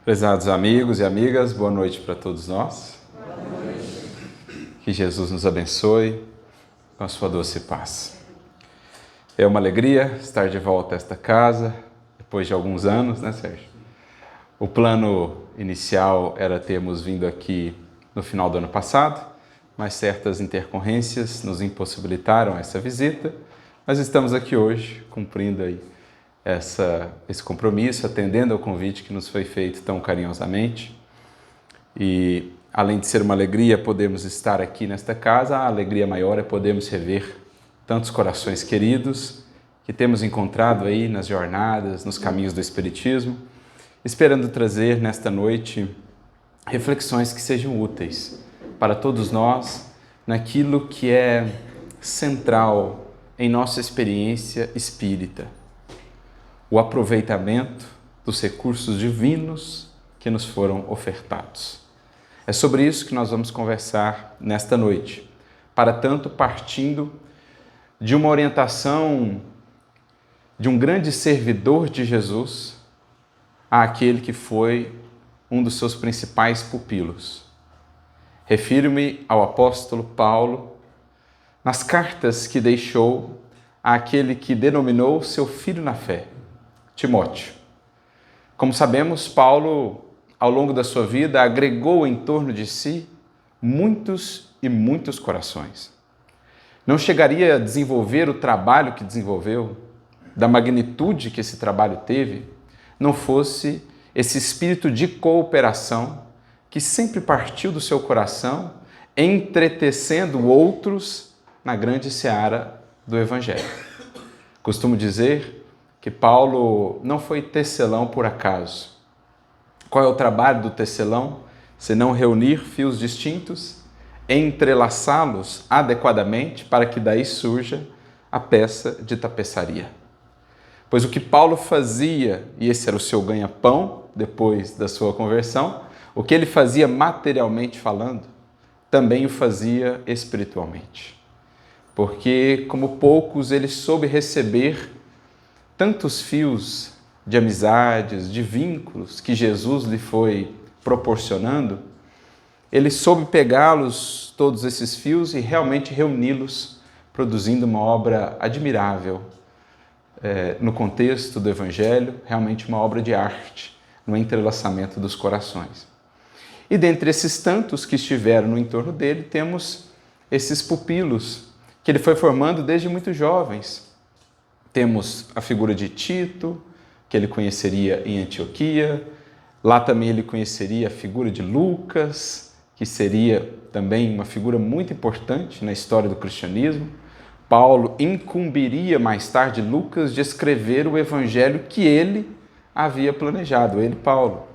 Prezados amigos e amigas, boa noite para todos nós. Boa noite. Que Jesus nos abençoe com a sua doce paz. É uma alegria estar de volta a esta casa, depois de alguns anos, né, Sérgio? O plano inicial era termos vindo aqui no final do ano passado, mas certas intercorrências nos impossibilitaram essa visita. Mas estamos aqui hoje, cumprindo aí esse compromisso, atendendo ao convite que nos foi feito tão carinhosamente. E, além de ser uma alegria podermos estar aqui nesta casa, a alegria maior é podermos rever tantos corações queridos que temos encontrado aí nas jornadas, nos caminhos do Espiritismo, esperando trazer nesta noite reflexões que sejam úteis para todos nós naquilo que é central em nossa experiência espírita: o aproveitamento dos recursos divinos que nos foram ofertados. É sobre isso que nós vamos conversar nesta noite, para tanto partindo de uma orientação de um grande servidor de Jesus àquele que foi um dos seus principais pupilos. Refiro-me ao apóstolo Paulo nas cartas que deixou àquele que denominou seu filho na fé, Timóteo. Como sabemos, Paulo, ao longo da sua vida, agregou em torno de si muitos e muitos corações. Não chegaria a desenvolver o trabalho que desenvolveu, da magnitude que esse trabalho teve, não fosse esse espírito de cooperação que sempre partiu do seu coração, entretecendo outros na grande seara do Evangelho. Costumo dizer que Paulo não foi tecelão por acaso. Qual é o trabalho do tecelão? Senão reunir fios distintos, entrelaçá-los adequadamente para que daí surja a peça de tapeçaria. Pois o que Paulo fazia, e esse era o seu ganha-pão depois da sua conversão, o que ele fazia materialmente falando, também o fazia espiritualmente. Porque, como poucos, ele soube receber tantos fios de amizades, de vínculos que Jesus lhe foi proporcionando. Ele soube pegá-los, todos esses fios, e realmente reuni-los, produzindo uma obra admirável no contexto do Evangelho, realmente uma obra de arte, no entrelaçamento dos corações. E dentre esses tantos que estiveram no entorno dele, temos esses pupilos, que ele foi formando desde muito jovens. Temos a figura de Tito, que ele conheceria em Antioquia. Lá também ele conheceria a figura de Lucas, que seria também uma figura muito importante na história do cristianismo. Paulo incumbiria mais tarde Lucas de escrever o evangelho que ele havia planejado, ele, Paulo.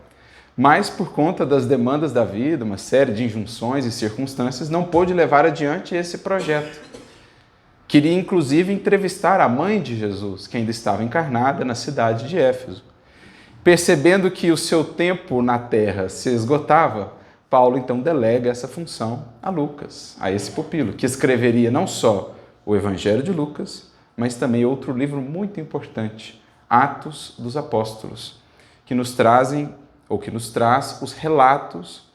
Mas por conta das demandas da vida, uma série de injunções e circunstâncias, não pôde levar adiante esse projeto. Queria, inclusive, entrevistar a mãe de Jesus, que ainda estava encarnada na cidade de Éfeso. Percebendo que o seu tempo na terra se esgotava, Paulo, então, delega essa função a Lucas, a esse pupilo, que escreveria não só o Evangelho de Lucas, mas também outro livro muito importante, Atos dos Apóstolos, que nos traz os relatos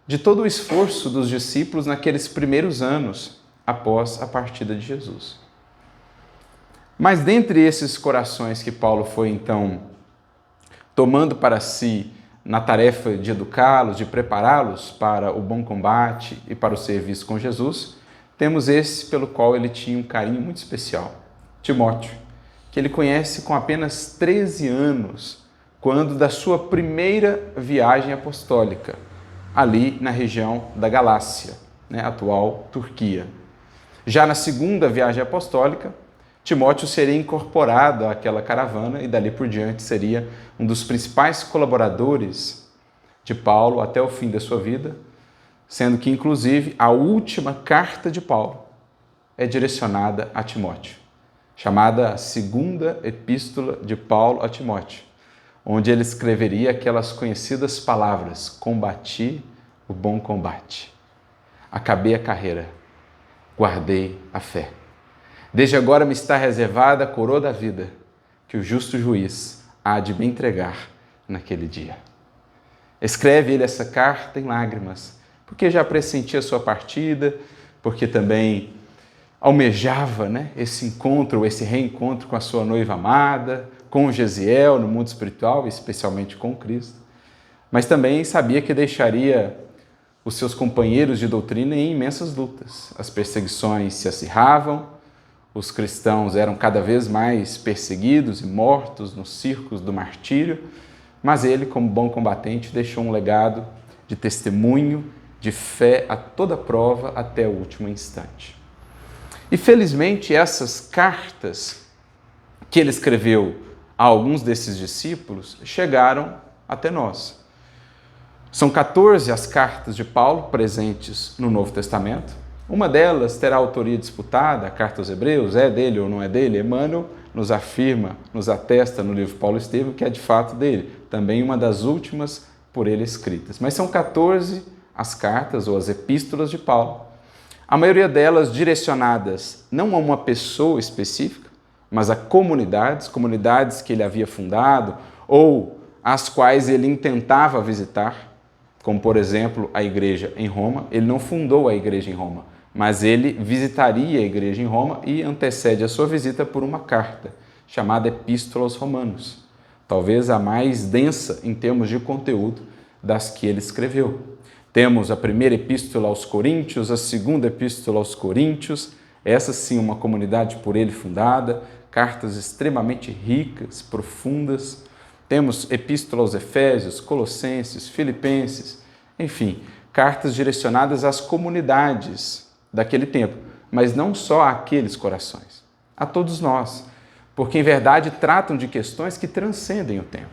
de todo o esforço dos discípulos naqueles primeiros anos após a partida de Jesus. Mas dentre esses corações que Paulo foi, então, tomando para si na tarefa de educá-los, de prepará-los para o bom combate e para o serviço com Jesus, temos esse pelo qual ele tinha um carinho muito especial, Timóteo, que ele conhece com apenas 13 anos, quando da sua primeira viagem apostólica, ali na região da Galácia, atual Turquia. Já na segunda viagem apostólica, Timóteo seria incorporado àquela caravana e dali por diante seria um dos principais colaboradores de Paulo até o fim da sua vida, sendo que, inclusive, a última carta de Paulo é direcionada a Timóteo, chamada a Segunda Epístola de Paulo a Timóteo, onde ele escreveria aquelas conhecidas palavras: combati o bom combate, acabei a carreira, guardei a fé. Desde agora me está reservada a coroa da vida, que o justo juiz há de me entregar naquele dia. Escreve ele essa carta em lágrimas, porque já pressentia sua partida, porque também almejava, né, esse encontro, esse reencontro com a sua noiva amada, com Gesiel no mundo espiritual, especialmente com Cristo. Mas também sabia que deixaria os seus companheiros de doutrina em imensas lutas. As perseguições se acirravam, os cristãos eram cada vez mais perseguidos e mortos nos circos do martírio, mas ele, como bom combatente, deixou um legado de testemunho, de fé a toda prova até o último instante. E felizmente essas cartas que ele escreveu a alguns desses discípulos chegaram até nós. São 14 as cartas de Paulo presentes no Novo Testamento. Uma delas terá autoria disputada, a carta aos Hebreus, é dele ou não é dele? Emmanuel nos afirma, nos atesta no livro Paulo Estevam que é de fato dele, também uma das últimas por ele escritas. Mas são 14 as cartas ou as epístolas de Paulo. A maioria delas direcionadas não a uma pessoa específica, mas a comunidades que ele havia fundado ou as quais ele intentava visitar, como por exemplo a igreja em Roma. Ele não fundou a igreja em Roma, mas ele visitaria a igreja em Roma e antecede a sua visita por uma carta, chamada Epístola aos Romanos, talvez a mais densa em termos de conteúdo das que ele escreveu. Temos a primeira epístola aos Coríntios, a segunda epístola aos Coríntios, essa sim uma comunidade por ele fundada, cartas extremamente ricas, profundas. Temos epístola aos Efésios, Colossenses, Filipenses, enfim, cartas direcionadas às comunidades daquele tempo, mas não só àqueles corações, a todos nós, porque em verdade tratam de questões que transcendem o tempo.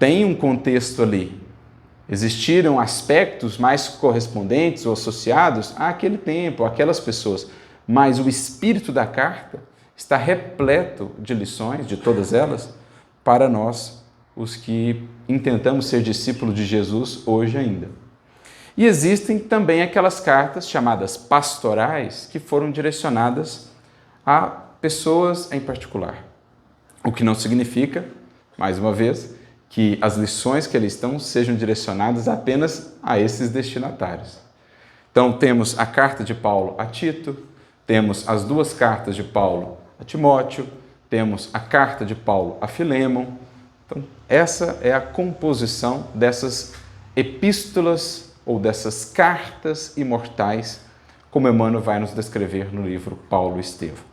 Tem um contexto ali. Existiram aspectos mais correspondentes ou associados àquele tempo, àquelas pessoas, mas o espírito da carta está repleto de lições, de todas elas, para nós, os que intentamos ser discípulos de Jesus hoje ainda. E existem também aquelas cartas chamadas pastorais que foram direcionadas a pessoas em particular. O que não significa, mais uma vez, que as lições que ali estão sejam direcionadas apenas a esses destinatários. Então, temos a carta de Paulo a Tito, temos as duas cartas de Paulo a Timóteo, temos a carta de Paulo a Filémon. Então, essa é a composição dessas epístolas ou dessas cartas imortais, como Emmanuel vai nos descrever no livro Paulo Estevam.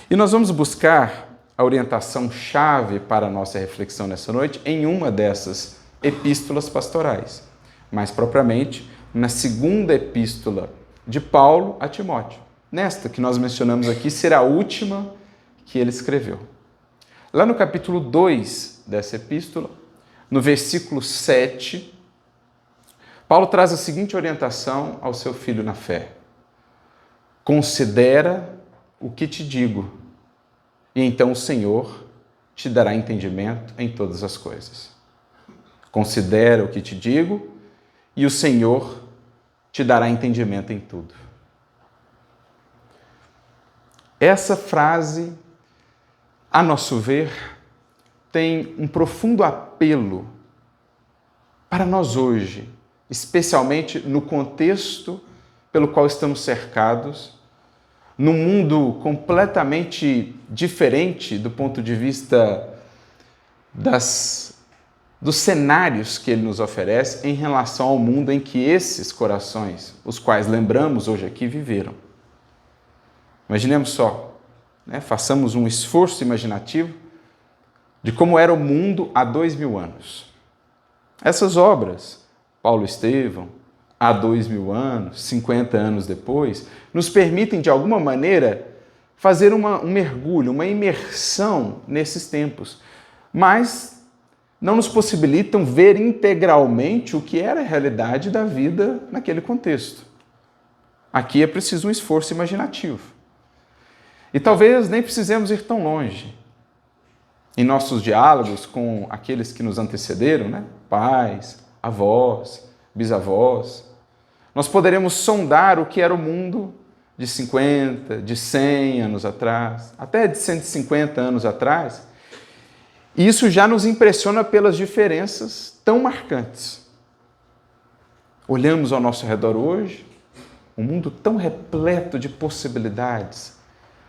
E nós vamos buscar a orientação-chave para a nossa reflexão nessa noite em uma dessas epístolas pastorais, mais propriamente na segunda epístola de Paulo a Timóteo. Nesta que nós mencionamos aqui será a última que ele escreveu. Lá no capítulo 2 dessa epístola, no versículo 7, Paulo traz a seguinte orientação ao seu filho na fé: considera o que te digo, e então o Senhor te dará entendimento em todas as coisas. Considera o que te digo, e o Senhor te dará entendimento em tudo. Essa frase, a nosso ver, tem um profundo apelo para nós hoje, especialmente no contexto pelo qual estamos cercados, num mundo completamente diferente do ponto de vista dos cenários que ele nos oferece em relação ao mundo em que esses corações, os quais lembramos hoje aqui, viveram. Imaginemos só, né? Façamos um esforço imaginativo de como era o mundo há 2000 anos. Essas obras, Paulo Estevam, há 2000 anos, 50 anos depois, nos permitem, de alguma maneira, fazer um mergulho, uma imersão nesses tempos, mas não nos possibilitam ver integralmente o que era a realidade da vida naquele contexto. Aqui é preciso um esforço imaginativo. E talvez nem precisemos ir tão longe. Em nossos diálogos com aqueles que nos antecederam, né? Pais, avós, bisavós, nós poderemos sondar o que era o mundo de 50, de 100 anos atrás, até de 150 anos atrás, E isso já nos impressiona pelas diferenças tão marcantes. Olhamos ao nosso redor hoje, um mundo tão repleto de possibilidades.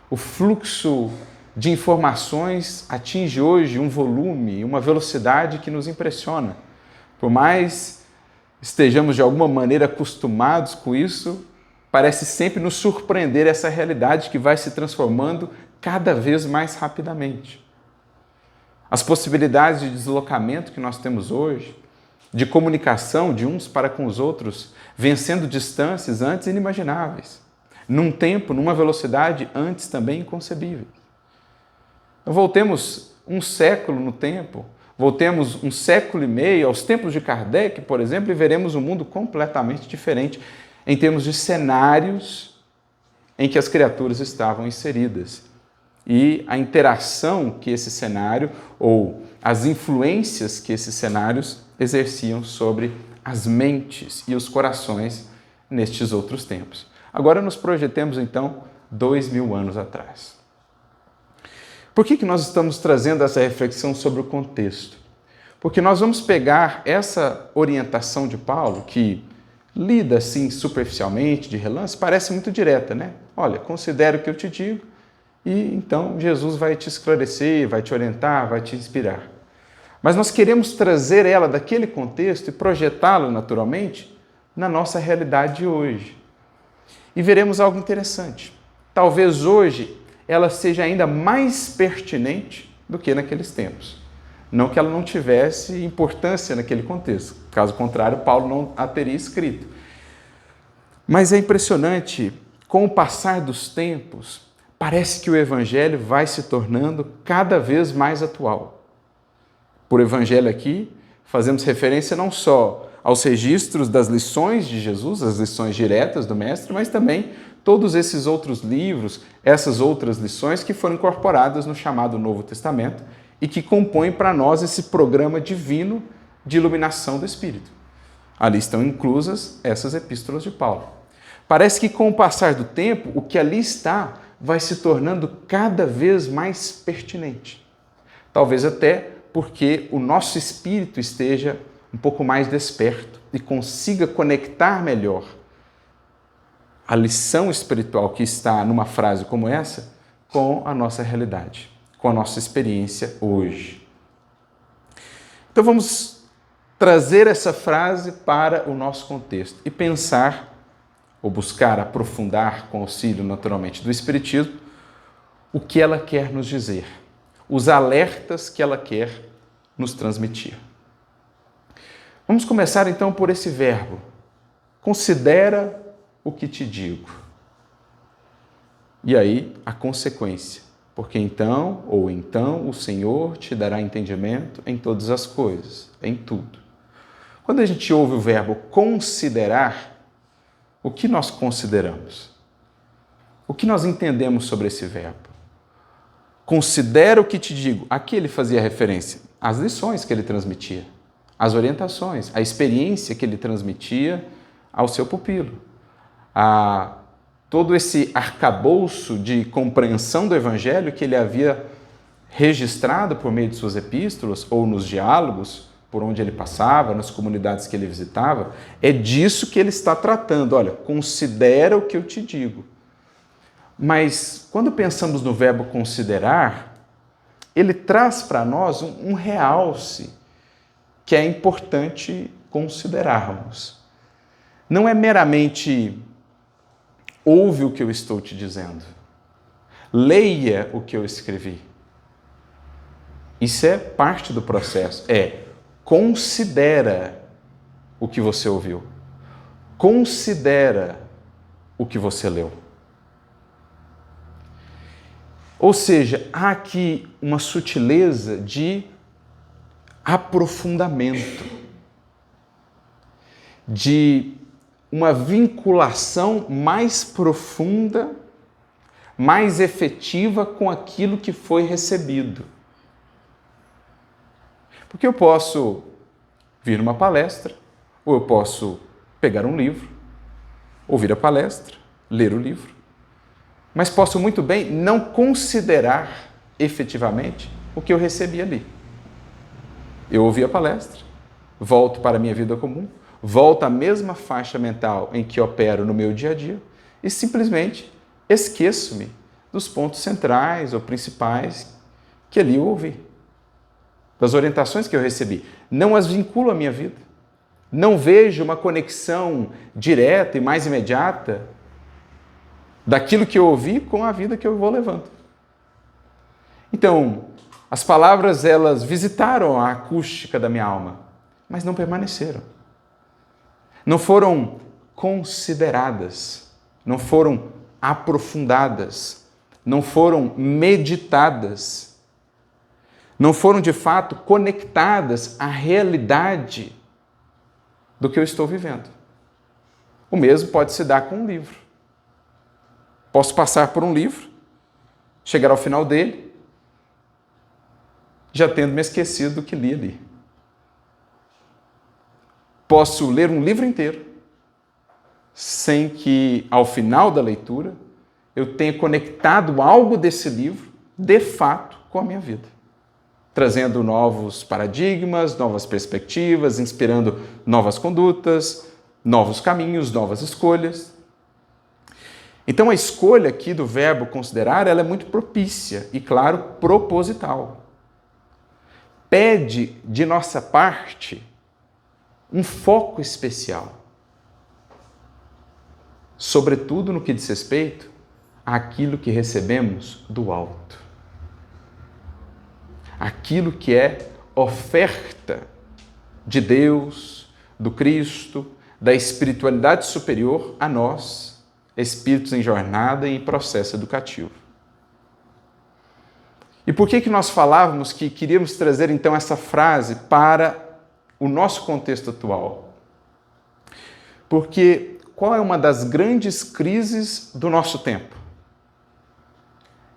O fluxo de informações atinge hoje um volume, uma velocidade que nos impressiona. Por mais estejamos de alguma maneira acostumados com isso, parece sempre nos surpreender essa realidade que vai se transformando cada vez mais rapidamente. As possibilidades de deslocamento que nós temos hoje, de comunicação de uns para com os outros, vencendo distâncias antes inimagináveis, num tempo, numa velocidade antes também inconcebível. Então, voltemos um século no tempo, voltemos um século e meio aos tempos de Kardec, por exemplo, e veremos um mundo completamente diferente em termos de cenários em que as criaturas estavam inseridas. E a interação que esse cenário, ou as influências que esses cenários exerciam sobre as mentes e os corações nestes outros tempos. Agora nos projetemos então 2000 anos atrás. Por que nós estamos trazendo essa reflexão sobre o contexto? Porque nós vamos pegar essa orientação de Paulo, que lida assim superficialmente, de relance, parece muito direta, né? Olha, considera o que eu te digo, e então Jesus vai te esclarecer, vai te orientar, vai te inspirar. Mas nós queremos trazer ela daquele contexto e projetá-la naturalmente na nossa realidade de hoje. E veremos algo interessante. Talvez hoje ela seja ainda mais pertinente do que naqueles tempos. Não que ela não tivesse importância naquele contexto. Caso contrário, Paulo não a teria escrito. Mas é impressionante, com o passar dos tempos, parece que o Evangelho vai se tornando cada vez mais atual. Por Evangelho aqui, fazemos referência não só aos registros das lições de Jesus, as lições diretas do Mestre, mas também todos esses outros livros, essas outras lições que foram incorporadas no chamado Novo Testamento e que compõem para nós esse programa divino de iluminação do Espírito. Ali estão inclusas essas epístolas de Paulo. Parece que com o passar do tempo, o que ali está vai se tornando cada vez mais pertinente. Talvez até porque o nosso espírito esteja um pouco mais desperto e consiga conectar melhor a lição espiritual que está numa frase como essa com a nossa realidade, com a nossa experiência hoje. Então vamos trazer essa frase para o nosso contexto e pensar, ou buscar aprofundar com auxílio naturalmente do Espiritismo, o que ela quer nos dizer, os alertas que ela quer nos transmitir. Vamos começar então por esse verbo. Considera o que te digo. E aí a consequência. Porque então, ou então, o Senhor te dará entendimento em todas as coisas, em tudo. Quando a gente ouve o verbo considerar, o que nós consideramos? O que nós entendemos sobre esse verbo? Considera o que te digo. Aqui ele fazia referência às lições que ele transmitia, às orientações, à experiência que ele transmitia ao seu pupilo, a todo esse arcabouço de compreensão do Evangelho que ele havia registrado por meio de suas epístolas ou nos diálogos por onde ele passava, nas comunidades que ele visitava. É disso que ele está tratando. Olha, considera o que eu te digo. Mas quando pensamos no verbo considerar, ele traz para nós um realce que é importante considerarmos. Não é meramente ouve o que eu estou te dizendo, leia o que eu escrevi. Isso é parte do processo. Considera o que você ouviu. Considera o que você leu. Ou seja, há aqui uma sutileza de aprofundamento, de uma vinculação mais profunda, mais efetiva com aquilo que foi recebido. Porque eu posso vir numa palestra, ou eu posso pegar um livro, ouvir a palestra, ler o livro, mas posso muito bem não considerar efetivamente o que eu recebi ali. Eu ouvi a palestra, volto para a minha vida comum, volto à mesma faixa mental em que opero no meu dia a dia e simplesmente esqueço-me dos pontos centrais ou principais que ali eu ouvi, das orientações que eu recebi. Não as vinculo à minha vida. Não vejo uma conexão direta e mais imediata daquilo que eu ouvi com a vida que eu vou levando. Então, as palavras, elas visitaram a acústica da minha alma, mas não permaneceram. Não foram consideradas, não foram aprofundadas, não foram meditadas, não foram de fato conectadas à realidade do que eu estou vivendo. O mesmo pode se dar com um livro. Posso passar por um livro, chegar ao final dele, já tendo me esquecido do que li ali. Posso ler um livro inteiro, sem que, ao final da leitura, eu tenha conectado algo desse livro, de fato, com a minha vida. Trazendo novos paradigmas, novas perspectivas, inspirando novas condutas, novos caminhos, novas escolhas. Então, a escolha aqui do verbo considerar, ela é muito propícia e, claro, proposital. Pede de nossa parte um foco especial, sobretudo no que diz respeito àquilo que recebemos do alto. Aquilo que é oferta de Deus, do Cristo, da espiritualidade superior a nós, espíritos em jornada e em processo educativo. E por que nós falávamos que queríamos trazer então essa frase para o nosso contexto atual? Porque qual é uma das grandes crises do nosso tempo?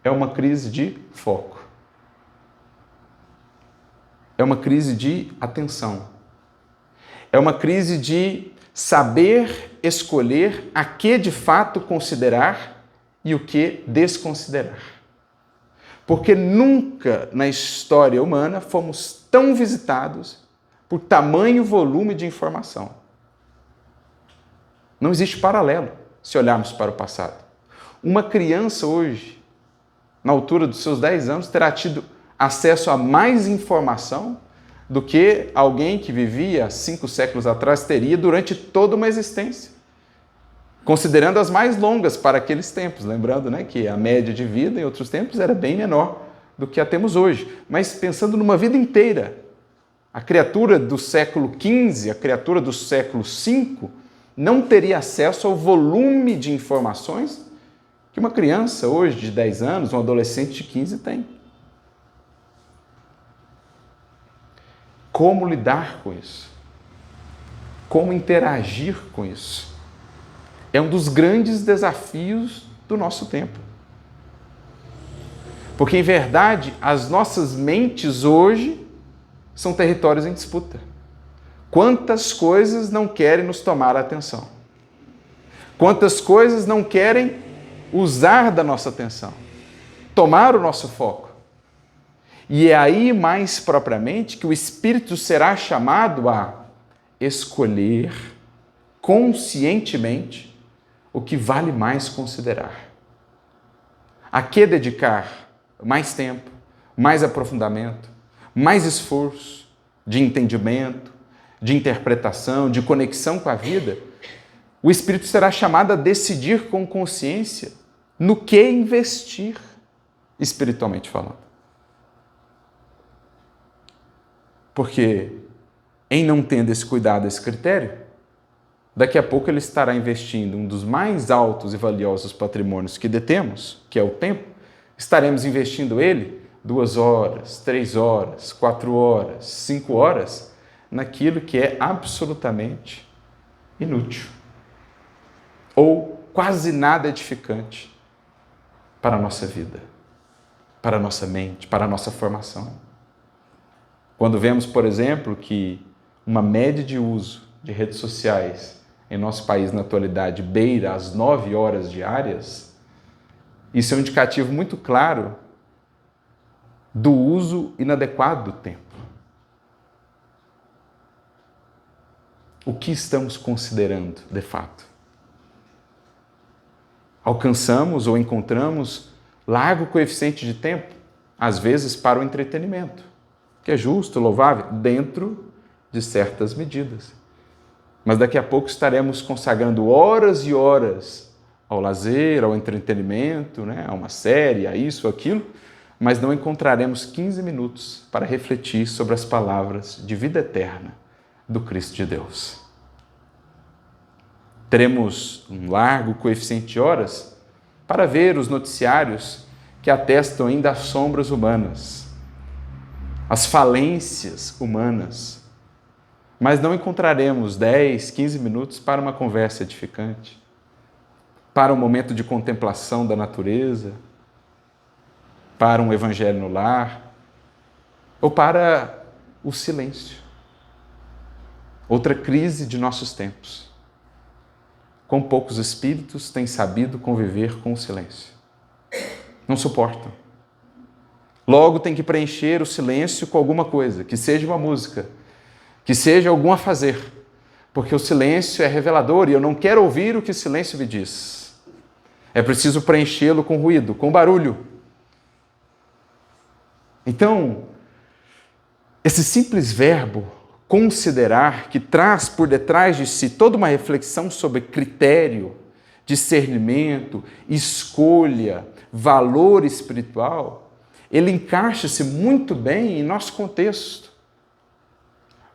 É uma crise de foco. É uma crise de atenção. É uma crise de saber escolher a que de fato considerar e o que desconsiderar. Porque nunca na história humana fomos tão visitados por tamanho volume de informação. Não existe paralelo se olharmos para o passado. Uma criança hoje, na altura dos seus 10 anos, terá tido acesso a mais informação do que alguém que vivia 5 séculos atrás teria durante toda uma existência. Considerando as mais longas para aqueles tempos, lembrando, né, que a média de vida em outros tempos era bem menor do que a temos hoje. Mas pensando numa vida inteira, a criatura do século XV, a criatura do século V, não teria acesso ao volume de informações que uma criança hoje de 10 anos, um adolescente de 15 tem. Como lidar com isso? Como interagir com isso? É um dos grandes desafios do nosso tempo. Porque, em verdade, as nossas mentes hoje são territórios em disputa. Quantas coisas não querem nos tomar a atenção? Quantas coisas não querem usar da nossa atenção? Tomar o nosso foco? E é aí, mais propriamente, que o espírito será chamado a escolher conscientemente o que vale mais considerar. A que dedicar mais tempo, mais aprofundamento, mais esforço de entendimento, de interpretação, de conexão com a vida, o espírito será chamado a decidir com consciência no que investir, espiritualmente falando. Porque, em não tendo esse cuidado, esse critério, daqui a pouco ele estará investindo um dos mais altos e valiosos patrimônios que detemos, que é o tempo, estaremos investindo ele 2 horas, 3 horas, 4 horas, 5 horas, naquilo que é absolutamente inútil. Ou quase nada edificante para a nossa vida, para a nossa mente, para a nossa formação. Quando vemos, por exemplo, que uma média de uso de redes sociais em nosso país na atualidade beira as 9 horas diárias, isso é um indicativo muito claro do uso inadequado do tempo. O que estamos considerando, de fato? Alcançamos ou encontramos largo coeficiente de tempo, às vezes para o entretenimento, que é justo, louvável, dentro de certas medidas. Mas daqui a pouco estaremos consagrando horas e horas ao lazer, ao entretenimento, né? A uma série, a isso, aquilo, mas não encontraremos 15 minutos para refletir sobre as palavras de vida eterna do Cristo de Deus. Teremos um largo coeficiente de horas para ver os noticiários que atestam ainda as sombras humanas, as falências humanas, mas não encontraremos 10, 15 minutos para uma conversa edificante, para um momento de contemplação da natureza, para um evangelho no lar, ou para o silêncio. Outra crise de nossos tempos. Quão poucos espíritos têm sabido conviver com o silêncio. Não suportam. Logo tem que preencher o silêncio com alguma coisa, que seja uma música, que seja algum afazer, porque o silêncio é revelador e eu não quero ouvir o que o silêncio me diz. É preciso preenchê-lo com ruído, com barulho. Então, esse simples verbo, considerar, que traz por detrás de si toda uma reflexão sobre critério, discernimento, escolha, valor espiritual, ele encaixa-se muito bem em nosso contexto.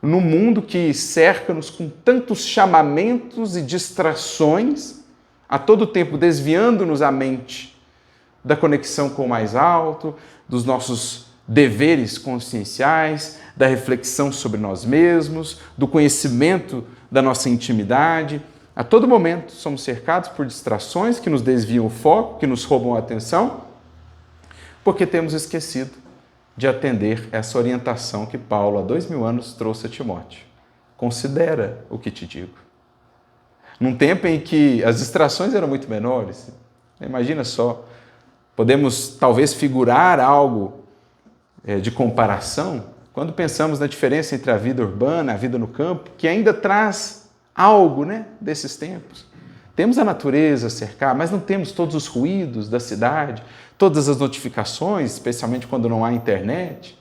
No mundo que cerca-nos com tantos chamamentos e distrações, a todo tempo desviando-nos a mente da conexão com o mais alto, dos nossos deveres conscienciais, da reflexão sobre nós mesmos, do conhecimento da nossa intimidade. A todo momento somos cercados por distrações que nos desviam o foco, que nos roubam a atenção, porque temos esquecido de atender essa orientação que Paulo, há 2000 anos, trouxe a Timóteo. Considera o que te digo. Num tempo em que as distrações eram muito menores, imagina só, podemos talvez figurar algo de comparação quando pensamos na diferença entre a vida urbana, a vida no campo, que ainda traz algo, né, desses tempos. Temos a natureza a cercar, mas não temos todos os ruídos da cidade, todas as notificações, especialmente quando não há internet.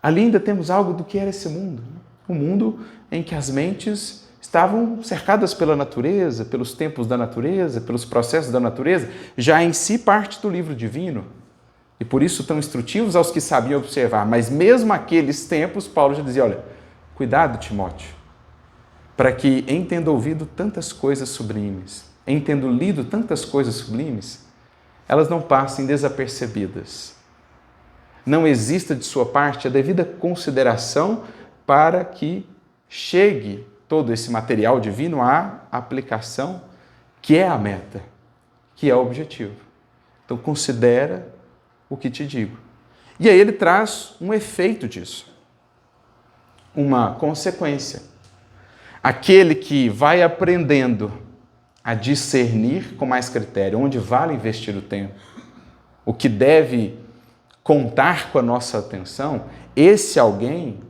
Ali ainda temos algo do que era esse mundo. Né? Um mundo em que as mentes estavam cercadas pela natureza, pelos tempos da natureza, pelos processos da natureza, já em si parte do livro divino. E por isso tão instrutivos aos que sabiam observar. Mas mesmo aqueles tempos, Paulo já dizia, olha, cuidado, Timóteo, para que, em tendo ouvido tantas coisas sublimes, em tendo lido tantas coisas sublimes, elas não passem desapercebidas. Não exista de sua parte a devida consideração para que chegue todo esse material divino à aplicação, que é a meta, que é o objetivo. Então, considera o que te digo. E aí ele traz um efeito disso, uma consequência. Aquele que vai aprendendo a discernir com mais critério onde vale investir o tempo, o que deve contar com a nossa atenção, esse alguém,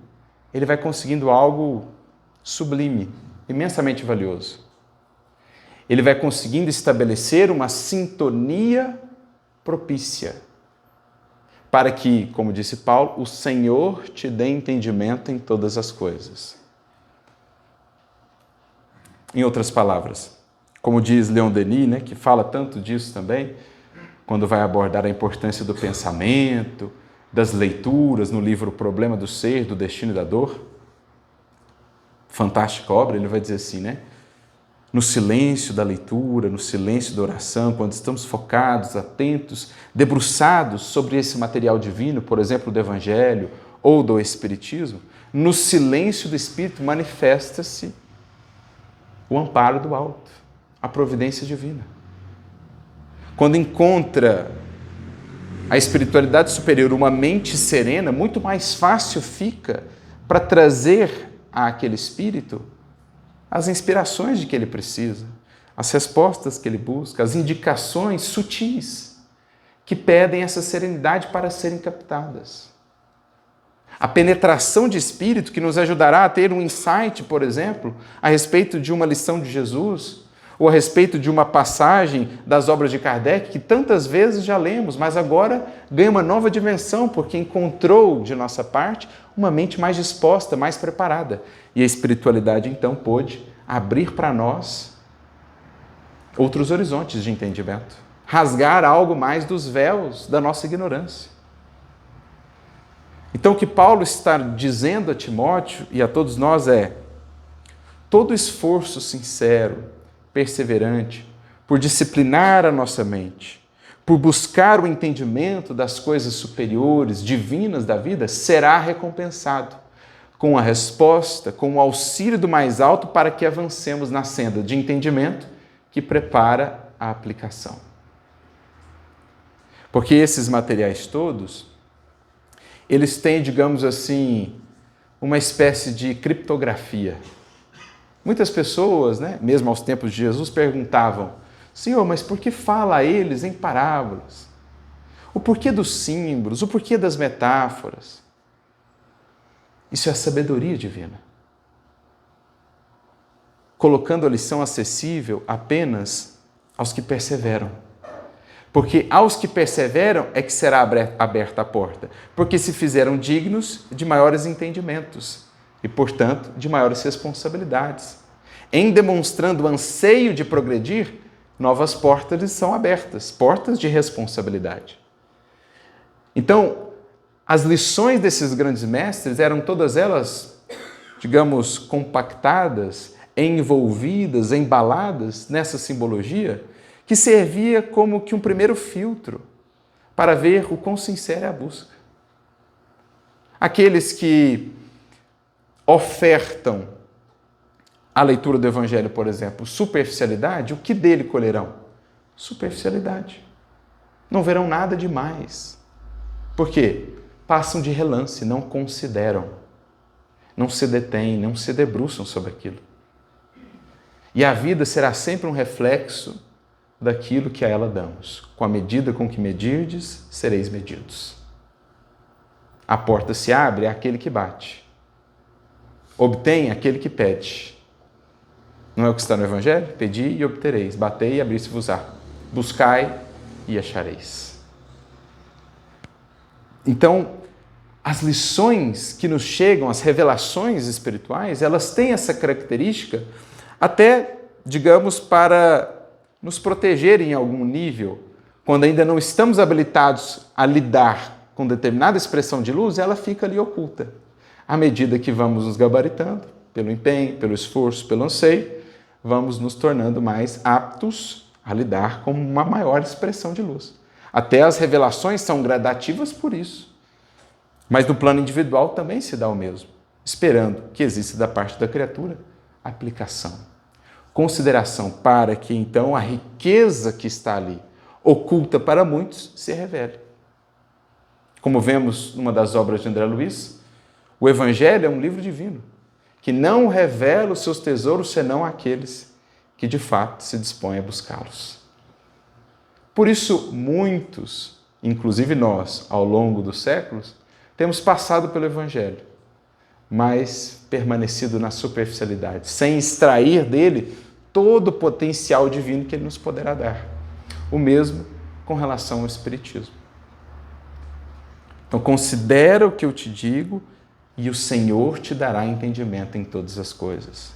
ele vai conseguindo algo sublime, imensamente valioso. Ele vai conseguindo estabelecer uma sintonia propícia para que, como disse Paulo, o Senhor te dê entendimento em todas as coisas. Em outras palavras, como diz Leon Denis, né, que fala tanto disso também, quando vai abordar a importância do pensamento, das leituras no livro O Problema do Ser, do Destino e da Dor, fantástica obra, ele vai dizer assim, né? No silêncio da leitura, no silêncio da oração, quando estamos focados, atentos, debruçados sobre esse material divino, por exemplo, do Evangelho ou do Espiritismo, no silêncio do Espírito manifesta-se o amparo do alto, a providência divina. Quando encontra a espiritualidade superior uma mente serena, muito mais fácil fica para trazer àquele espírito as inspirações de que ele precisa, as respostas que ele busca, as indicações sutis que pedem essa serenidade para serem captadas. A penetração de espírito que nos ajudará a ter um insight, por exemplo, a respeito de uma lição de Jesus, ou a respeito de uma passagem das obras de Kardec, que tantas vezes já lemos, mas agora ganha uma nova dimensão, porque encontrou de nossa parte uma mente mais disposta, mais preparada. E a espiritualidade, então, pôde abrir para nós outros horizontes de entendimento, rasgar algo mais dos véus da nossa ignorância. Então, o que Paulo está dizendo a Timóteo e a todos nós é: todo esforço sincero, perseverante, por disciplinar a nossa mente, por buscar o entendimento das coisas superiores, divinas da vida, será recompensado com a resposta, com o auxílio do mais alto para que avancemos na senda de entendimento que prepara a aplicação. Porque esses materiais todos, eles têm, digamos assim, uma espécie de criptografia. Muitas pessoas, mesmo aos tempos de Jesus, perguntavam: Senhor, mas por que fala a eles em parábolas? O porquê dos símbolos? O porquê das metáforas? Isso é a sabedoria divina. Colocando a lição acessível apenas aos que perseveram. Porque aos que perseveram é que será aberta a porta. Porque se fizeram dignos de maiores entendimentos e, portanto, de maiores responsabilidades. Em demonstrando o anseio de progredir, novas portas lhes são abertas, portas de responsabilidade. Então, as lições desses grandes mestres eram todas elas, digamos, compactadas, envolvidas, embaladas nessa simbologia, que servia como que um primeiro filtro para ver o quão sincera é a busca. Aqueles que ofertam a leitura do Evangelho, por exemplo, superficialidade, o que dele colherão? Superficialidade. Não verão nada demais. Por quê? Passam de relance, não consideram, não se detêm, não se debruçam sobre aquilo. E a vida será sempre um reflexo daquilo que a ela damos. Com a medida com que medirdes, sereis medidos. A porta se abre àquele que bate. Obtém aquele que pede. Não é o que está no Evangelho? Pedi e obtereis, batei e abrir-se-vos-á. Buscai e achareis. Então, as lições que nos chegam, as revelações espirituais, elas têm essa característica até, digamos, para nos proteger em algum nível, quando ainda não estamos habilitados a lidar com determinada expressão de luz, ela fica ali oculta. À medida que vamos nos gabaritando, pelo empenho, pelo esforço, pelo anseio, vamos nos tornando mais aptos a lidar com uma maior expressão de luz. Até as revelações são gradativas por isso. Mas no plano individual também se dá o mesmo, esperando que exista da parte da criatura aplicação, consideração para que então a riqueza que está ali, oculta para muitos, se revele. Como vemos numa das obras de André Luiz, o Evangelho é um livro divino, que não revela os seus tesouros senão àqueles que de fato se dispõem a buscá-los. Por isso, muitos, inclusive nós, ao longo dos séculos, temos passado pelo Evangelho, mas permanecido na superficialidade, sem extrair dele todo o potencial divino que ele nos poderá dar. O mesmo com relação ao Espiritismo. Então, considera o que eu te digo e o Senhor te dará entendimento em todas as coisas.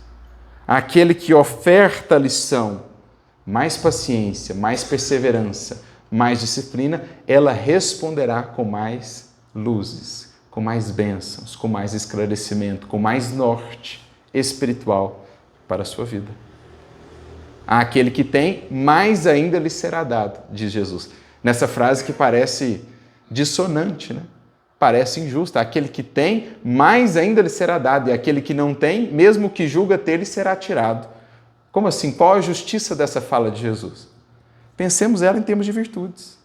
Aquele que oferta a lição, mais paciência, mais perseverança, mais disciplina, ela responderá com mais luzes, com mais bênçãos, com mais esclarecimento, com mais norte espiritual para a sua vida. Aquele que tem, mais ainda lhe será dado, diz Jesus. Nessa frase que parece dissonante, parece injusta. Aquele que tem, mais ainda lhe será dado. E aquele que não tem, mesmo que julga ter, lhe será tirado. Como assim? Qual a justiça dessa fala de Jesus? Pensemos ela em termos de virtudes.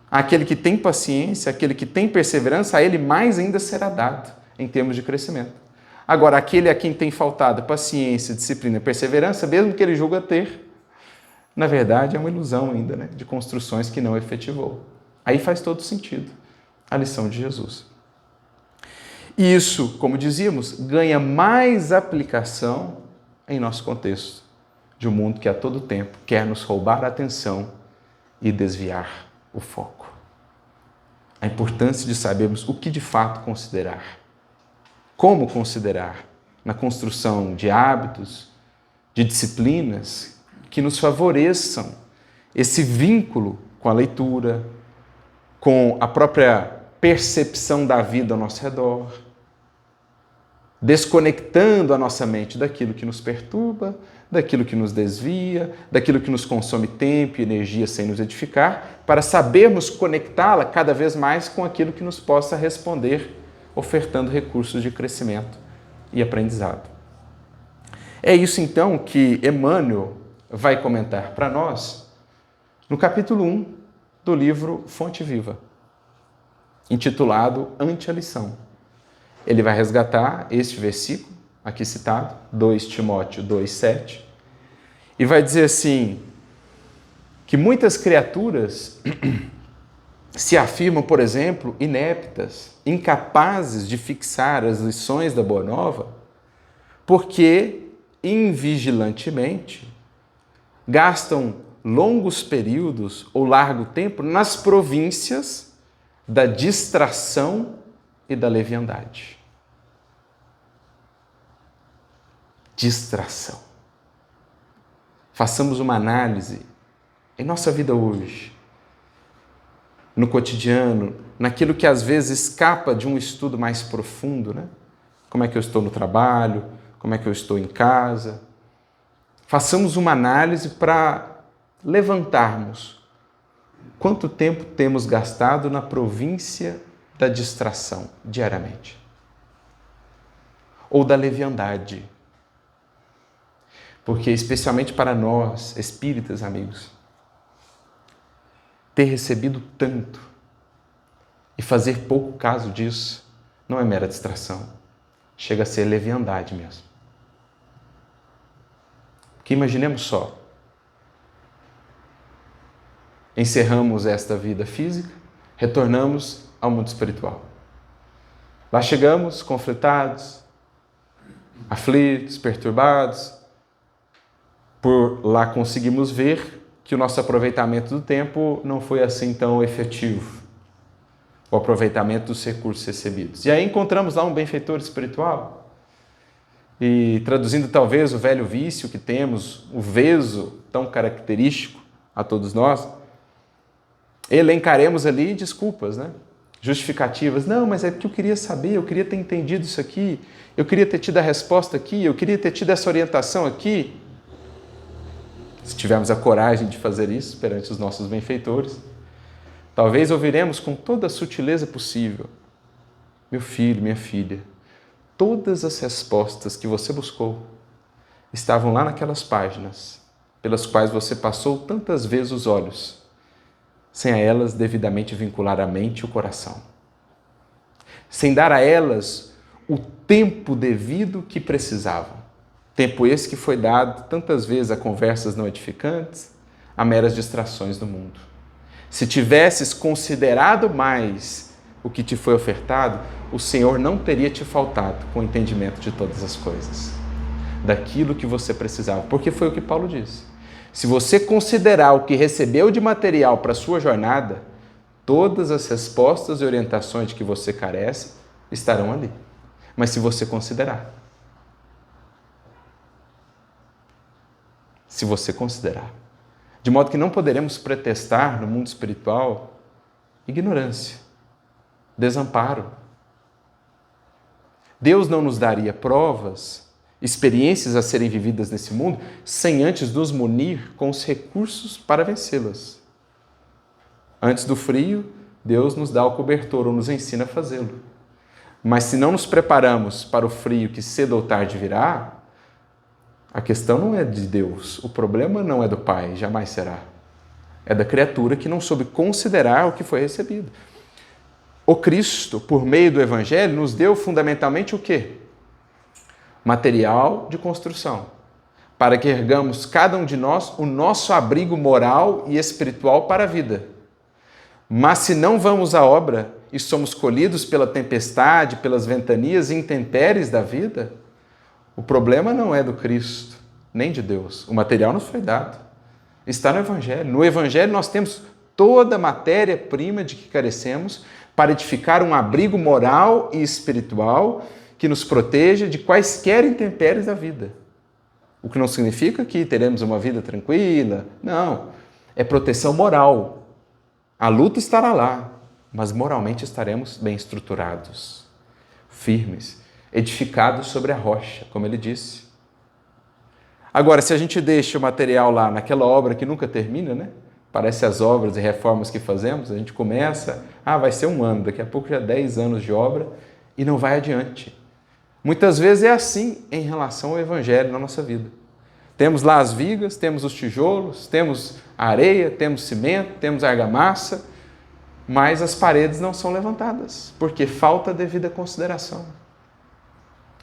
Aquele que tem paciência, aquele que tem perseverança, a ele mais ainda será dado em termos de crescimento. Agora, aquele a quem tem faltado paciência, disciplina e perseverança, mesmo que ele julga ter, na verdade é uma ilusão ainda, de construções que não efetivou. Aí faz todo sentido a lição de Jesus. E isso, como dizíamos, ganha mais aplicação em nosso contexto de um mundo que a todo tempo quer nos roubar a atenção e desviar o foco. A importância de sabermos o que de fato considerar, como considerar na construção de hábitos, de disciplinas que nos favoreçam esse vínculo com a leitura, com a própria percepção da vida ao nosso redor, desconectando a nossa mente daquilo que nos perturba, daquilo que nos desvia, daquilo que nos consome tempo e energia sem nos edificar, para sabermos conectá-la cada vez mais com aquilo que nos possa responder, ofertando recursos de crescimento e aprendizado. É isso então que Emmanuel vai comentar para nós no capítulo 1 do livro Fonte Viva, intitulado Ante a Lição. Ele vai resgatar este versículo aqui citado, 2 Timóteo 2,7, e vai dizer assim, que muitas criaturas se afirmam, por exemplo, ineptas, incapazes de fixar as lições da Boa Nova, porque invigilantemente gastam longos períodos ou largo tempo nas províncias da distração e da leviandade. Distração. Façamos uma análise em nossa vida hoje, no cotidiano, naquilo que às vezes escapa de um estudo mais profundo, né? Como é que eu estou no trabalho? Como é que eu estou em casa? Façamos uma análise para levantarmos quanto tempo temos gastado na província da distração diariamente, ou da leviandade. Porque, especialmente para nós, espíritas, amigos, ter recebido tanto e fazer pouco caso disso não é mera distração, chega a ser leviandade mesmo. Porque imaginemos só, encerramos esta vida física, retornamos ao mundo espiritual. Lá chegamos conflitados, aflitos, perturbados. Por lá conseguimos ver que o nosso aproveitamento do tempo não foi assim tão efetivo. O aproveitamento dos recursos recebidos. E aí encontramos lá um benfeitor espiritual. E traduzindo talvez o velho vício que temos, o veso tão característico a todos nós, elencaremos ali desculpas, né? Justificativas. Não, mas é porque eu queria saber, eu queria ter entendido isso aqui, eu queria ter tido a resposta aqui, eu queria ter tido essa orientação aqui. Se tivermos a coragem de fazer isso perante os nossos benfeitores, talvez ouviremos com toda a sutileza possível: meu filho, minha filha, todas as respostas que você buscou estavam lá naquelas páginas pelas quais você passou tantas vezes os olhos, sem a elas devidamente vincular a mente e o coração, sem dar a elas o tempo devido que precisavam. Tempo esse que foi dado tantas vezes a conversas não edificantes, a meras distrações do mundo. Se tivesses considerado mais o que te foi ofertado, o Senhor não teria te faltado com o entendimento de todas as coisas, daquilo que você precisava, porque foi o que Paulo disse. Se você considerar o que recebeu de material para a sua jornada, todas as respostas e orientações de que você carece estarão ali. Mas se você considerar, de modo que não poderemos pretextar no mundo espiritual ignorância, desamparo. Deus não nos daria provas, experiências a serem vividas nesse mundo, sem antes nos munir com os recursos para vencê-las. Antes do frio, Deus nos dá o cobertor ou nos ensina a fazê-lo. Mas se não nos preparamos para o frio que cedo ou tarde virá, a questão não é de Deus, o problema não é do Pai, jamais será. É da criatura que não soube considerar o que foi recebido. O Cristo, por meio do Evangelho, nos deu fundamentalmente o quê? Material de construção, para que ergamos cada um de nós o nosso abrigo moral e espiritual para a vida. Mas se não vamos à obra e somos colhidos pela tempestade, pelas ventanias e intempéries da vida, o problema não é do Cristo, nem de Deus. O material nos foi dado. Está no Evangelho. No Evangelho nós temos toda a matéria-prima de que carecemos para edificar um abrigo moral e espiritual que nos proteja de quaisquer intempéries da vida. O que não significa que teremos uma vida tranquila. Não. É proteção moral. A luta estará lá, mas moralmente estaremos bem estruturados, firmes, edificados sobre a rocha, como ele disse. Agora, se a gente deixa o material lá naquela obra que nunca termina, né? Parece as obras e reformas que fazemos, a gente começa, vai ser 1 ano, daqui a pouco já 10 anos de obra e não vai adiante. Muitas vezes é assim em relação ao Evangelho na nossa vida. Temos lá as vigas, temos os tijolos, temos a areia, temos cimento, temos argamassa, mas as paredes não são levantadas, porque falta devida consideração.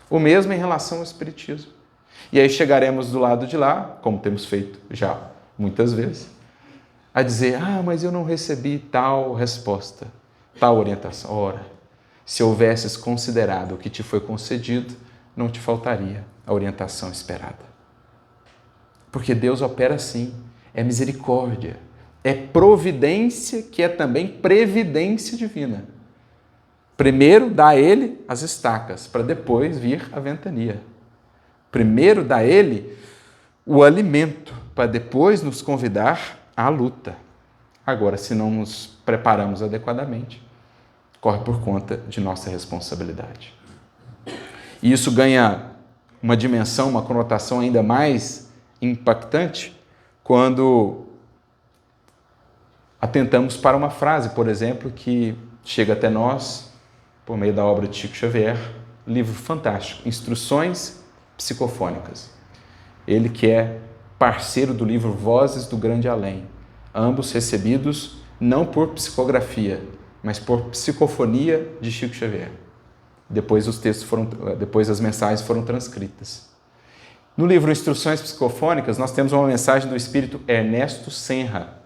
O mesmo em relação ao Espiritismo. E aí chegaremos do lado de lá, como temos feito já muitas vezes, a dizer, mas eu não recebi tal resposta, tal orientação. Ora, se houvesses considerado o que te foi concedido, não te faltaria a orientação esperada. Porque Deus opera assim, é misericórdia, é providência que é também previdência divina. Primeiro dá a ele as estacas, para depois vir a ventania. Primeiro dá a ele o alimento, para depois nos convidar à luta. Agora, se não nos preparamos adequadamente, corre por conta de nossa responsabilidade. E isso ganha uma dimensão, uma conotação ainda mais impactante quando atentamos para uma frase, por exemplo, que chega até nós por meio da obra de Chico Xavier, livro fantástico, Instruções Psicofônicas. Ele que é parceiro do livro Vozes do Grande Além, ambos recebidos não por psicografia, mas por psicofonia de Chico Xavier. Depois as mensagens foram transcritas. No livro Instruções Psicofônicas, nós temos uma mensagem do espírito Ernesto Senra.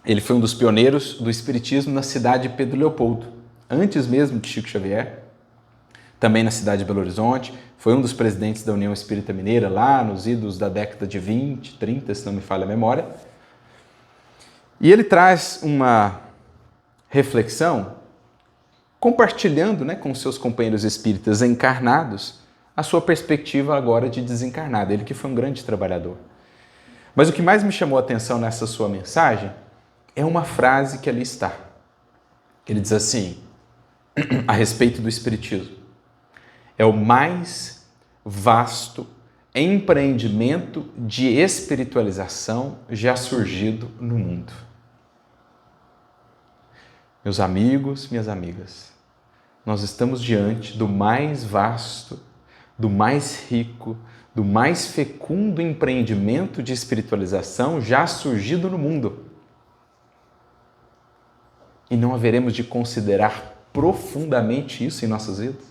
Ele foi um dos pioneiros do espiritismo na cidade de Pedro Leopoldo, antes mesmo de Chico Xavier, também na cidade de Belo Horizonte, foi um dos presidentes da União Espírita Mineira, lá nos idos da década de 20, 30, se não me falha a memória. E ele traz uma reflexão, compartilhando com seus companheiros espíritas encarnados a sua perspectiva agora de desencarnado, ele que foi um grande trabalhador. Mas o que mais me chamou a atenção nessa sua mensagem é uma frase que ali está. Ele diz assim, a respeito do espiritismo: é o mais vasto empreendimento de espiritualização já surgido no mundo. Meus amigos, minhas amigas, nós estamos diante do mais vasto, do mais rico, do mais fecundo empreendimento de espiritualização já surgido no mundo. E não haveremos de considerar profundamente isso em nossas vidas?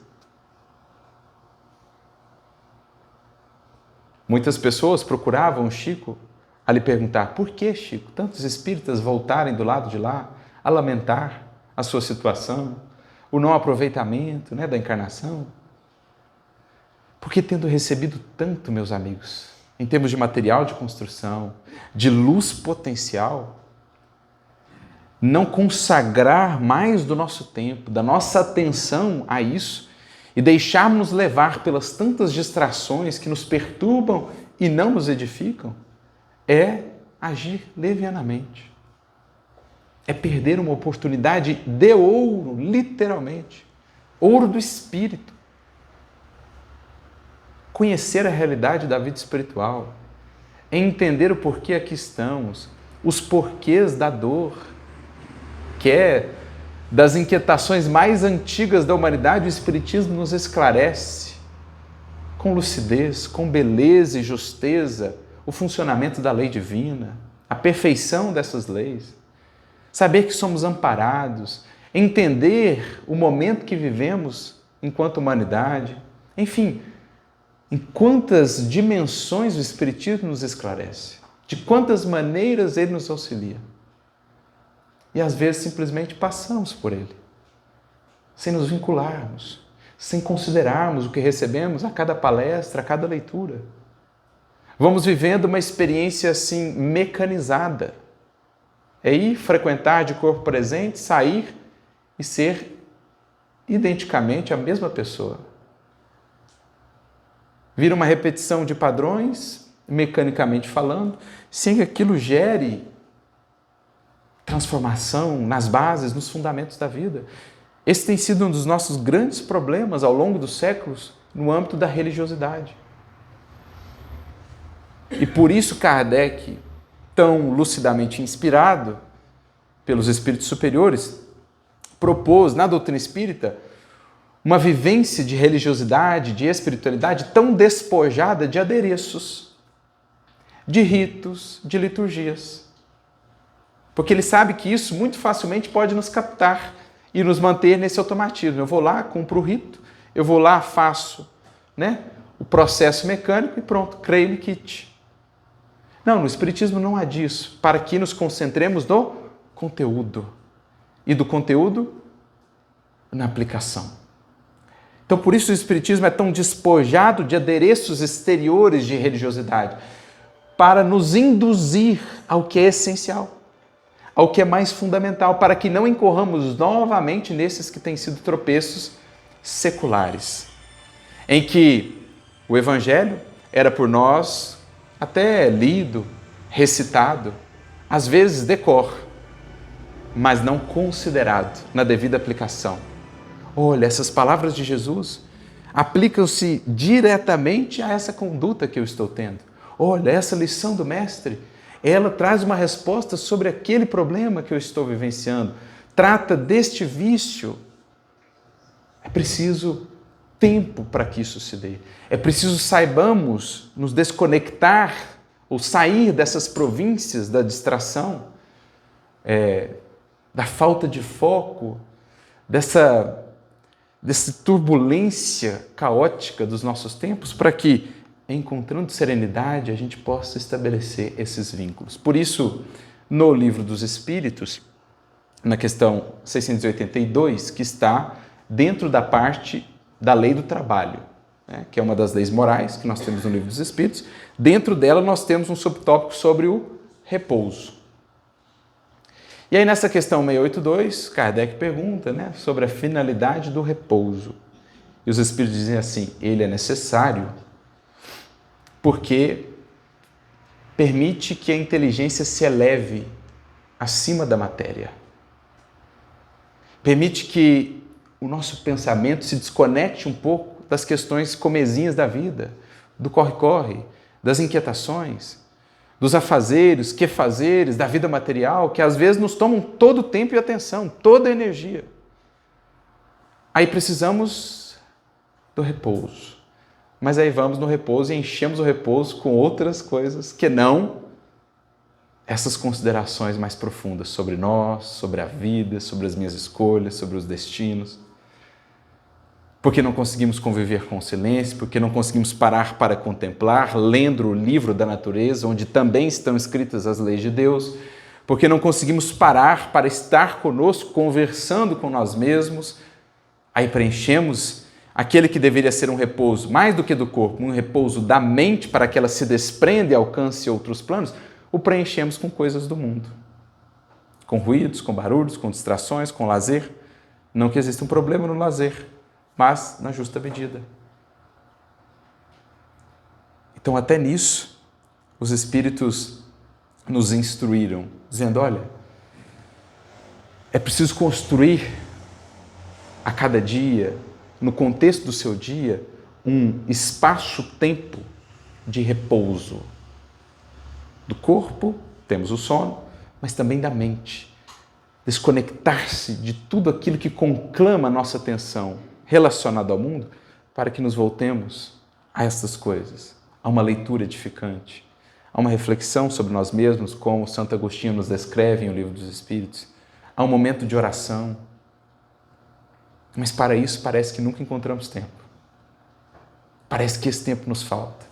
Muitas pessoas procuravam Chico a lhe perguntar: por que, Chico, tantos espíritas voltarem do lado de lá a lamentar a sua situação, o não aproveitamento da encarnação? Porque tendo recebido tanto, meus amigos, em termos de material de construção, de luz potencial, não consagrar mais do nosso tempo, da nossa atenção a isso e deixarmos levar pelas tantas distrações que nos perturbam e não nos edificam, é agir levianamente. É perder uma oportunidade de ouro, literalmente. Ouro do espírito. Conhecer a realidade da vida espiritual. É entender o porquê aqui estamos. Os porquês da dor. Que é das inquietações mais antigas da humanidade, o Espiritismo nos esclarece com lucidez, com beleza e justeza o funcionamento da lei divina, a perfeição dessas leis. Saber que somos amparados, entender o momento que vivemos enquanto humanidade. Enfim, em quantas dimensões o Espiritismo nos esclarece, de quantas maneiras ele nos auxilia. E às vezes simplesmente passamos por ele, sem nos vincularmos, sem considerarmos o que recebemos a cada palestra, a cada leitura. Vamos vivendo uma experiência assim mecanizada. É ir frequentar de corpo presente, sair e ser identicamente a mesma pessoa. Vira uma repetição de padrões, mecanicamente falando, sem que aquilo gere transformação nas bases, nos fundamentos da vida. Esse tem sido um dos nossos grandes problemas ao longo dos séculos no âmbito da religiosidade. E por isso Kardec, tão lucidamente inspirado pelos espíritos superiores, propôs na doutrina espírita uma vivência de religiosidade, de espiritualidade tão despojada de adereços, de ritos, de liturgias. Porque ele sabe que isso muito facilmente pode nos captar e nos manter nesse automatismo. Eu vou lá, cumpro o rito, eu vou lá, faço, o processo mecânico e pronto, creio no kit. Não, no Espiritismo não há disso, para que nos concentremos no conteúdo. E do conteúdo, na aplicação. Então, por isso o Espiritismo é tão despojado de adereços exteriores de religiosidade, para nos induzir ao que é essencial, ao que é mais fundamental, para que não incorramos novamente nesses que têm sido tropeços seculares, em que o Evangelho era por nós até lido, recitado, às vezes de cor, mas não considerado na devida aplicação. Olha, essas palavras de Jesus aplicam-se diretamente a essa conduta que eu estou tendo. Olha, essa lição do Mestre, ela traz uma resposta sobre aquele problema que eu estou vivenciando. Trata deste vício. É preciso tempo para que isso se dê. É preciso saibamos nos desconectar ou sair dessas províncias da distração, da falta de foco, dessa turbulência caótica dos nossos tempos, para que, encontrando serenidade, a gente possa estabelecer esses vínculos. Por isso, no Livro dos Espíritos, na questão 682, que está dentro da parte da lei do trabalho, que é uma das leis morais que nós temos no Livro dos Espíritos, dentro dela nós temos um subtópico sobre o repouso. E aí nessa questão 682, Kardec pergunta sobre a finalidade do repouso. E os Espíritos dizem assim, ele é necessário porque permite que a inteligência se eleve acima da matéria. Permite que o nosso pensamento se desconecte um pouco das questões comezinhas da vida, do corre-corre, das inquietações, dos afazeres, quefazeres, da vida material, que às vezes nos tomam todo o tempo e atenção, toda a energia. Aí precisamos do repouso. Mas aí vamos no repouso e enchemos o repouso com outras coisas que não essas considerações mais profundas sobre nós, sobre a vida, sobre as minhas escolhas, sobre os destinos. Porque não conseguimos conviver com o silêncio, porque não conseguimos parar para contemplar, lendo o livro da natureza, onde também estão escritas as leis de Deus, porque não conseguimos parar para estar conosco, conversando com nós mesmos, aí preenchemos aquele que deveria ser um repouso, mais do que do corpo, um repouso da mente para que ela se desprenda e alcance outros planos, o preenchemos com coisas do mundo, com ruídos, com barulhos, com distrações, com lazer. Não que exista um problema no lazer, mas na justa medida. Então, até nisso, os Espíritos nos instruíram, dizendo, olha, é preciso construir a cada dia, no contexto do seu dia, um espaço-tempo de repouso. Do corpo, temos o sono, mas também da mente. Desconectar-se de tudo aquilo que conclama a nossa atenção relacionado ao mundo, para que nos voltemos a essas coisas, a uma leitura edificante, a uma reflexão sobre nós mesmos, como Santo Agostinho nos descreve em O Livro dos Espíritos, a um momento de oração. Mas para isso parece que nunca encontramos tempo. Parece que esse tempo nos falta.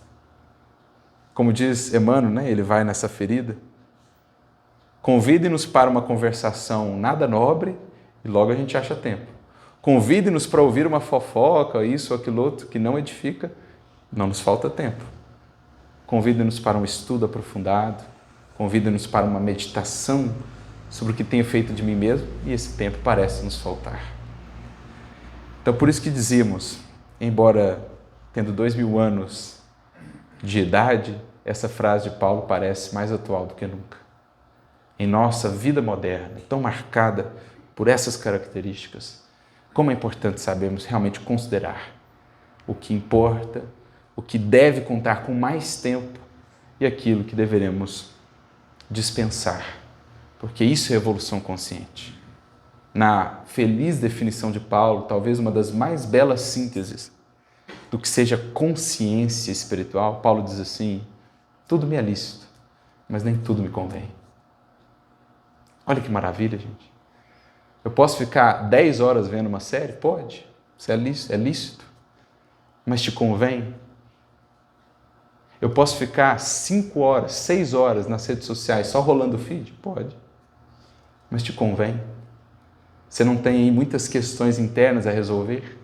Como diz Emmanuel, ele vai nessa ferida, Convide-nos para uma conversação nada nobre e logo a gente acha tempo. Convide-nos para ouvir uma fofoca, isso ou aquilo outro que não edifica, não nos falta tempo. Convide-nos para um estudo aprofundado, convide-nos para uma meditação sobre o que tenho feito de mim mesmo e esse tempo parece nos faltar. Então, por isso que dizíamos, embora tendo 2000 anos de idade, essa frase de Paulo parece mais atual do que nunca. Em nossa vida moderna, tão marcada por essas características, como é importante sabermos realmente considerar o que importa, o que deve contar com mais tempo e aquilo que deveremos dispensar, porque isso é evolução consciente. Na feliz definição de Paulo, talvez uma das mais belas sínteses do que seja consciência espiritual, Paulo diz assim: tudo me é lícito, mas nem tudo me convém. Olha que maravilha, gente. Eu posso ficar 10 horas vendo uma série? Pode. Isso é lícito. Mas te convém? Eu posso ficar 5 horas, 6 horas nas redes sociais só rolando o feed? Pode. Mas te convém? Você não tem aí muitas questões internas a resolver?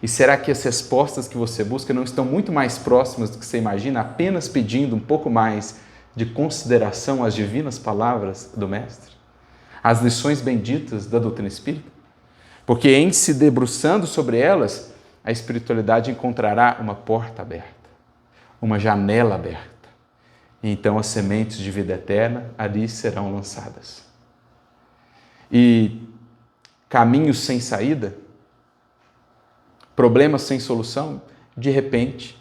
E será que as respostas que você busca não estão muito mais próximas do que você imagina, apenas pedindo um pouco mais de consideração às divinas palavras do Mestre? As lições benditas da doutrina espírita? Porque em se debruçando sobre elas, a espiritualidade encontrará uma porta aberta, uma janela aberta. E então as sementes de vida eterna ali serão lançadas. E caminhos sem saída, problemas sem solução, de repente,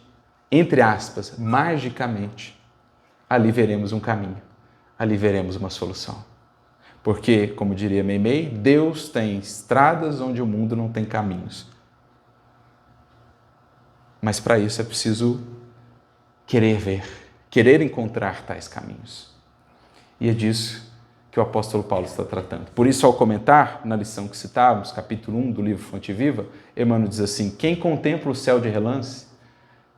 entre aspas, magicamente, ali veremos um caminho, ali veremos uma solução. Porque, como diria Meimei, Deus tem estradas onde o mundo não tem caminhos. Mas para isso é preciso querer ver, querer encontrar tais caminhos. E é disso que o apóstolo Paulo está tratando. Por isso, ao comentar na lição que citávamos, capítulo 1 do livro Fonte Viva, Emmanuel diz assim: quem contempla o céu de relance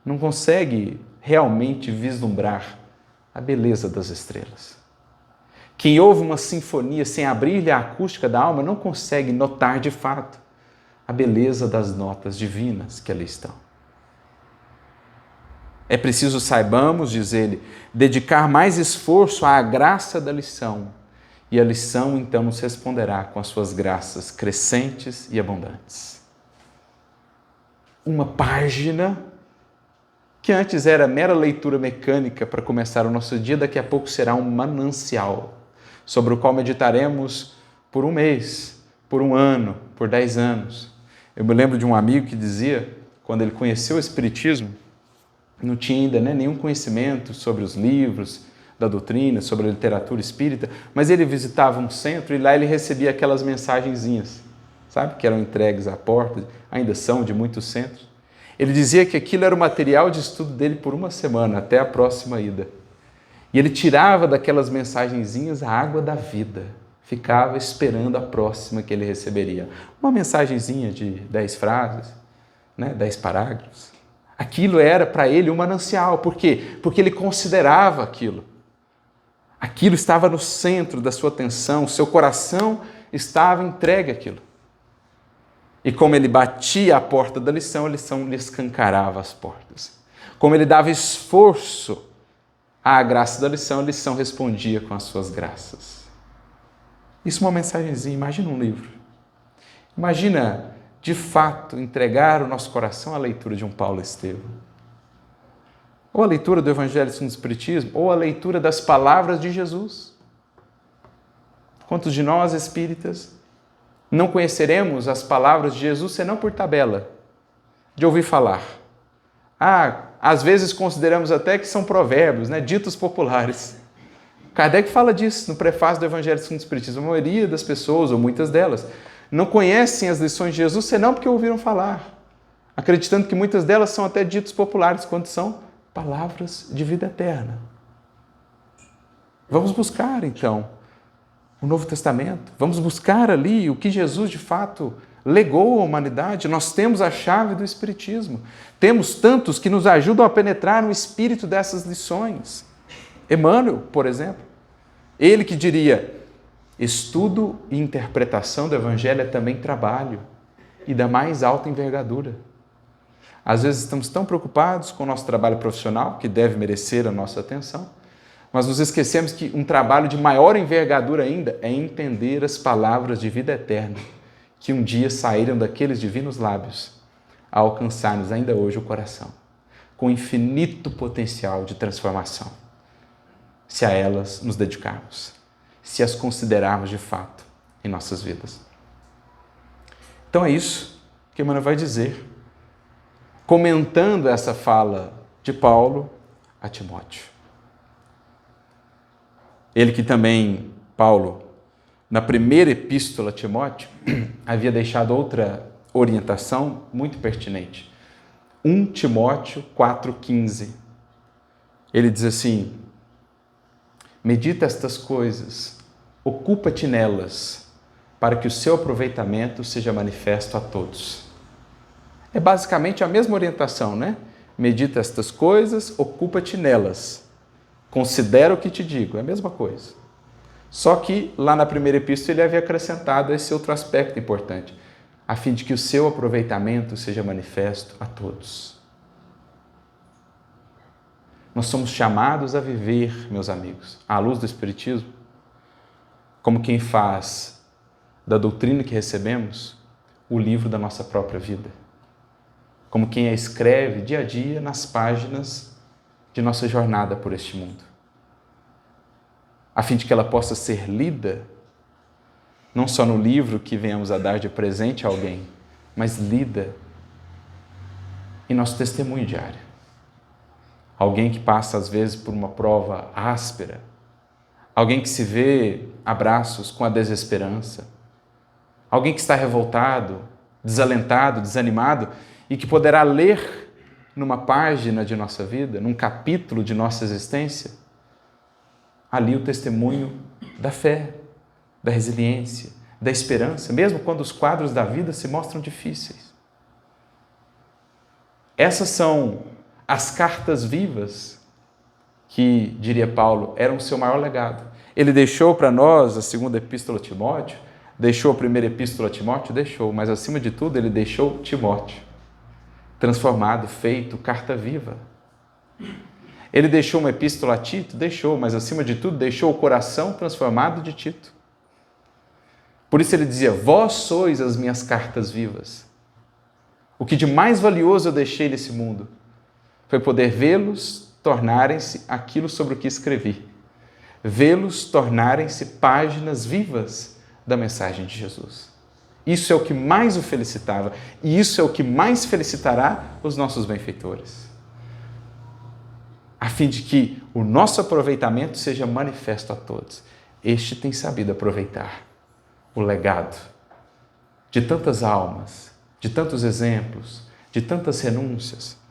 não consegue realmente vislumbrar a beleza das estrelas. Quem ouve uma sinfonia sem abrir-lhe a acústica da alma não consegue notar de fato a beleza das notas divinas que ali estão. É preciso saibamos, diz ele, dedicar mais esforço à graça da lição, e a lição então nos responderá com as suas graças crescentes e abundantes. Uma página que antes era mera leitura mecânica para começar o nosso dia, daqui a pouco será um manancial, sobre o qual meditaremos por 1 mês, por 1 ano, por 10 anos. Eu me lembro de um amigo que dizia, quando ele conheceu o Espiritismo, não tinha ainda nenhum conhecimento sobre os livros da doutrina, sobre a literatura espírita, mas ele visitava um centro e lá ele recebia aquelas mensagenzinhas, sabe, que eram entregues à porta, ainda são de muitos centros. Ele dizia que aquilo era o material de estudo dele por 1 semana, até a próxima ida. E ele tirava daquelas mensagenzinhas a água da vida, ficava esperando a próxima que ele receberia. Uma mensagenzinha de 10 frases, 10 parágrafos. Aquilo era para ele um manancial. Por quê? Porque ele considerava aquilo. Aquilo estava no centro da sua atenção, o seu coração estava entregue àquilo. E como ele batia a porta da lição, a lição lhe escancarava as portas. Como ele dava esforço à graça da lição, a lição respondia com as suas graças. Isso é uma mensagenzinha, imagina um livro. Imagina, de fato, entregar o nosso coração à leitura de um Paulo Estevam. Ou a leitura do Evangelho segundo o Espiritismo, ou a leitura das palavras de Jesus. Quantos de nós, espíritas, não conheceremos as palavras de Jesus senão por tabela, de ouvir falar? Às vezes consideramos até que são provérbios, ditos populares. Kardec fala disso no prefácio do Evangelho segundo o Espiritismo. A maioria das pessoas, ou muitas delas, não conhecem as lições de Jesus senão porque ouviram falar, acreditando que muitas delas são até ditos populares, quando são palavras de vida eterna. Vamos buscar, então, o Novo Testamento. Vamos buscar ali o que Jesus, de fato, legou à humanidade. Nós temos a chave do Espiritismo. Temos tantos que nos ajudam a penetrar no espírito dessas lições. Emmanuel, por exemplo, ele que diria: Estudo e interpretação do Evangelho é também trabalho e da mais alta envergadura. Às vezes estamos tão preocupados com o nosso trabalho profissional, que deve merecer a nossa atenção, mas nos esquecemos que um trabalho de maior envergadura ainda é entender as palavras de vida eterna, que um dia saíram daqueles divinos lábios, a alcançar-nos ainda hoje o coração, com infinito potencial de transformação, se a elas nos dedicarmos, se as considerarmos de fato em nossas vidas. Então é isso que Emmanuel vai dizer, comentando essa fala de Paulo a Timóteo. Ele que também, Paulo, na primeira epístola a Timóteo, havia deixado outra orientação muito pertinente. 1 Timóteo 4,15. Ele diz assim: medita estas coisas, ocupa-te nelas, para que o seu aproveitamento seja manifesto a todos. É basicamente a mesma orientação, né? Medita estas coisas, ocupa-te nelas. Considera o que te digo, é a mesma coisa. Só que lá na primeira epístola ele havia acrescentado esse outro aspecto importante, a fim de que o seu aproveitamento seja manifesto a todos. Nós somos chamados a viver, meus amigos, à luz do Espiritismo, como quem faz da doutrina que recebemos o livro da nossa própria vida, como quem a escreve dia a dia nas páginas de nossa jornada por este mundo, a fim de que ela possa ser lida, não só no livro que venhamos a dar de presente a alguém, mas lida em nosso testemunho diário. Alguém que passa, às vezes, por uma prova áspera, alguém que se vê a braços com a desesperança, alguém que está revoltado, desalentado, desanimado, e que poderá ler numa página de nossa vida, num capítulo de nossa existência, ali o testemunho da fé, da resiliência, da esperança, mesmo quando os quadros da vida se mostram difíceis. Essas são as cartas vivas que, diria Paulo, eram o seu maior legado. Ele deixou para nós a segunda epístola a Timóteo, deixou a primeira epístola a Timóteo, deixou, mas acima de tudo ele deixou Timóteo, transformado, feito, carta viva. Ele deixou uma epístola a Tito, deixou, mas acima de tudo deixou o coração transformado de Tito. Por isso ele dizia: vós sois as minhas cartas vivas. O que de mais valioso eu deixei nesse mundo foi poder vê-los tornarem-se aquilo sobre o que escrevi. Vê-los tornarem-se páginas vivas da mensagem de Jesus. Isso é o que mais o felicitava e isso é o que mais felicitará os nossos benfeitores. A fim de que o nosso aproveitamento seja manifesto a todos. Este tem sabido aproveitar o legado de tantas almas, de tantos exemplos, de tantas renúncias.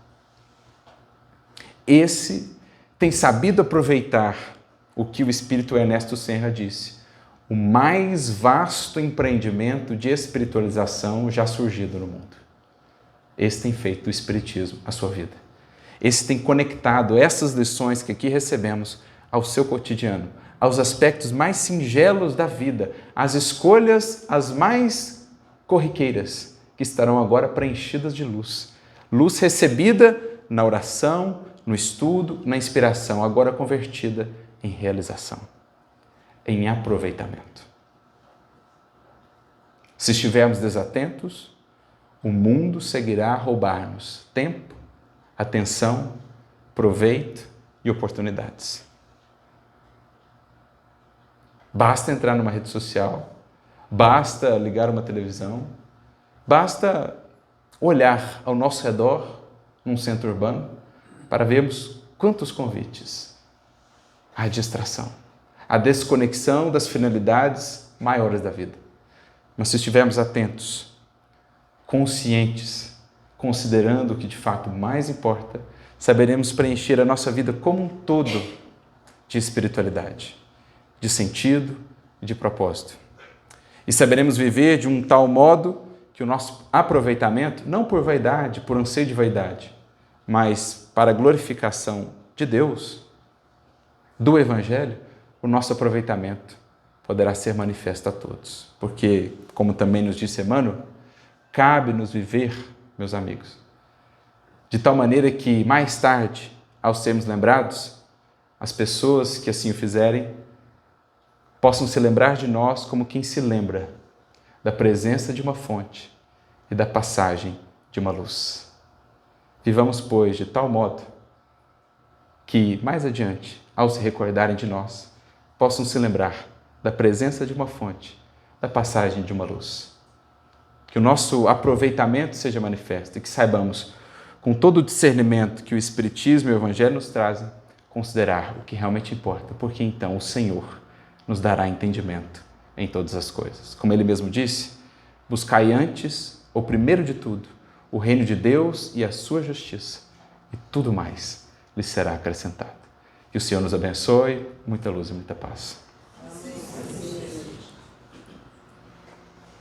Esse tem sabido aproveitar o que o Espírito Ernesto Senra disse, o mais vasto empreendimento de espiritualização já surgido no mundo. Esse tem feito do Espiritismo a sua vida. Esse tem conectado essas lições que aqui recebemos ao seu cotidiano, aos aspectos mais singelos da vida, às escolhas as mais corriqueiras, que estarão agora preenchidas de luz. Luz recebida na oração, no estudo, na inspiração, agora convertida em realização, em aproveitamento. Se estivermos desatentos, o mundo seguirá a roubar-nos tempo, atenção, proveito e oportunidades. Basta entrar numa rede social, basta ligar uma televisão, basta olhar ao nosso redor, num centro urbano, para vermos quantos convites à distração, à desconexão das finalidades maiores da vida. Mas se estivermos atentos, conscientes, considerando o que de fato mais importa, saberemos preencher a nossa vida como um todo de espiritualidade, de sentido e de propósito. E saberemos viver de um tal modo que o nosso aproveitamento, não por vaidade, por anseio de vaidade, mas para a glorificação de Deus, do Evangelho, o nosso aproveitamento poderá ser manifesta a todos. Porque, como também nos disse Emmanuel, cabe-nos viver, meus amigos, de tal maneira que, mais tarde, ao sermos lembrados, as pessoas que assim o fizerem possam se lembrar de nós como quem se lembra da presença de uma fonte e da passagem de uma luz. Vivamos, pois, de tal modo que, mais adiante, ao se recordarem de nós, possam se lembrar da presença de uma fonte, da passagem de uma luz. Que o nosso aproveitamento seja manifesto e que saibamos, com todo o discernimento que o Espiritismo e o Evangelho nos trazem, considerar o que realmente importa, porque então o Senhor nos dará entendimento em todas as coisas. Como Ele mesmo disse, buscai antes, ou primeiro de tudo, o reino de Deus e a sua justiça, e tudo mais lhe será acrescentado. Que o Senhor nos abençoe, muita luz e muita paz.